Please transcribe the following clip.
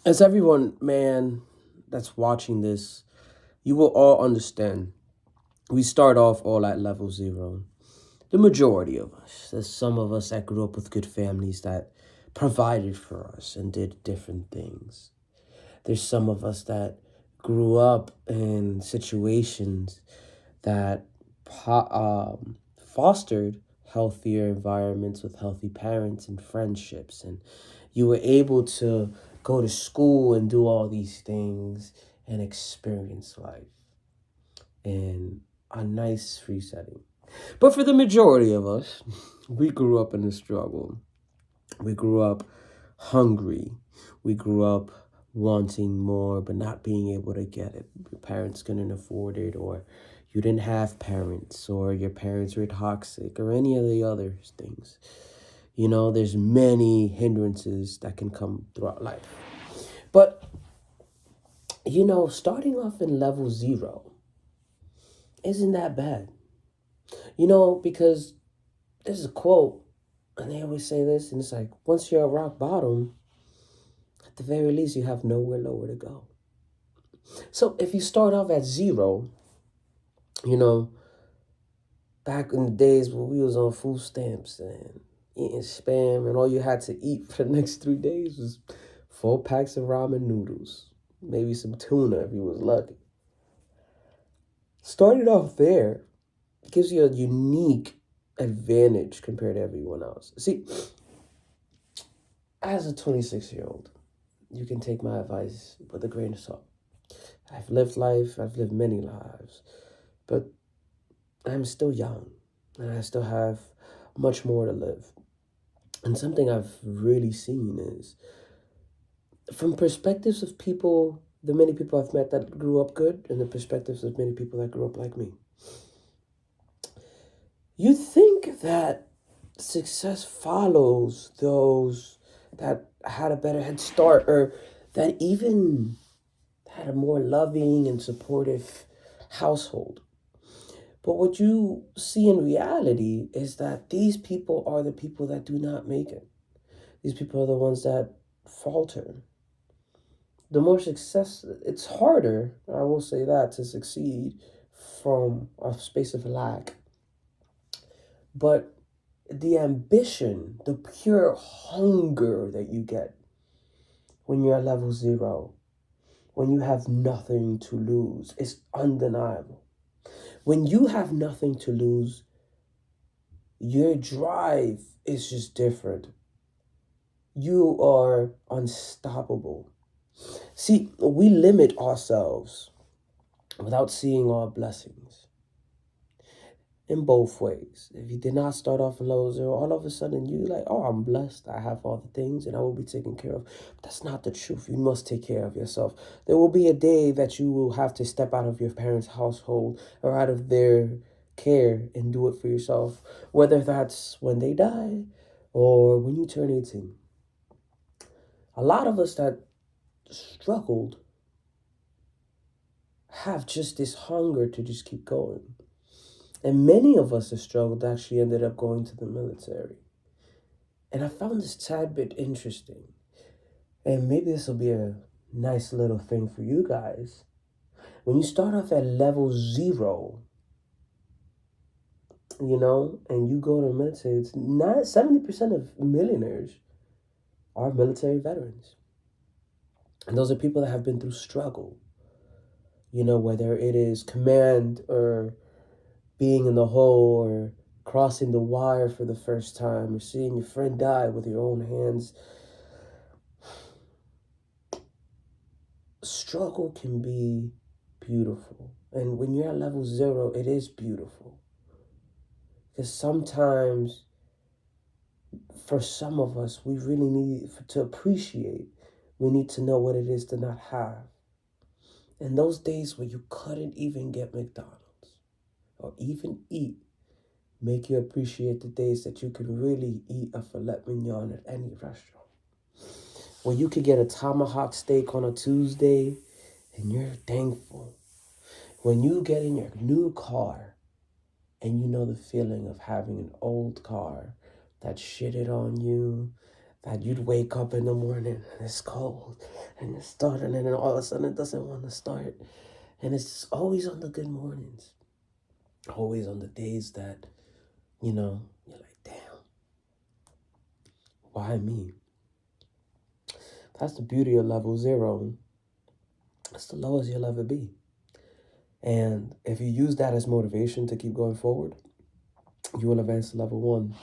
As everyone, man, that's watching this, you will all understand. We start off all at level zero. The majority of us. There's some of us that grew up with good families that provided for us and did different things. There's some of us that grew up in situations that fostered healthier environments with healthy parents and friendships, and you were able to go to school and do all these things and experience life in a nice free setting. But for the majority of us, we grew up in the struggle. We grew up hungry. We grew up wanting more but not being able to get it. Your parents couldn't afford it, or you didn't have parents, or your parents were toxic, or any of the other things. There's many hindrances that can come throughout life. But, starting off in level zero isn't that bad. Because there's a quote, and they always say this, and it's like, once you're at rock bottom, at the very least, you have nowhere lower to go. So if you start off at zero, you know, back in the days when we was on food stamps and eating spam, and all you had to eat for the next 3 days was 4 packs of ramen noodles, maybe some tuna if you was lucky. Starting off there gives you a unique advantage compared to everyone else. See, as a 26-year-old, you can take my advice with a grain of salt. I've lived life, I've lived many lives, but I'm still young and I still have much more to live. And something I've really seen is from perspectives of people, the many people I've met that grew up good, and the perspectives of many people that grew up like me. You think that success follows those that had a better head start, or that even had a more loving and supportive household. But what you see in reality is that these people are the people that do not make it. These people are the ones that falter. The more success, it's harder, I will say that, to succeed from a space of lack. But the ambition, the pure hunger that you get when you're at level zero, when you have nothing to lose, is undeniable. When you have nothing to lose, your drive is just different. You are unstoppable. See, we limit ourselves without seeing our blessings in both ways. If you did not start off in low zero, all of a sudden you like, oh, I'm blessed. I have all the things and I will be taken care of. But that's not the truth. You must take care of yourself. There will be a day that you will have to step out of your parents' household or out of their care and do it for yourself, whether that's when they die or when you turn 18. A lot of us that struggled have just this hunger to just keep going. And many of us that struggled actually ended up going to the military. And I found this tad bit interesting. And maybe this will be a nice little thing for you guys. When you start off at level zero, and you go to the military, it's not 70% of millionaires are military veterans. And those are people that have been through struggle. Whether it is command or being in the hole or crossing the wire for the first time or seeing your friend die with your own hands. Struggle can be beautiful. And when you're at level zero, it is beautiful. Because sometimes, for some of us, we really need to appreciate. We need to know what it is to not have. And those days where you couldn't even get McDonald's or even eat, make you appreciate the days that you can really eat a filet mignon at any restaurant. Where you could get a tomahawk steak on a Tuesday and you're thankful. When you get in your new car and you know the feeling of having an old car that shitted on you, that you'd wake up in the morning and it's cold and it's starting and then all of a sudden it doesn't want to start. And it's always on the good mornings, always on the days that, you're like, damn, why me? That's the beauty of level 0. That's the lowest you'll ever be. And if you use that as motivation to keep going forward, you will advance to level 1.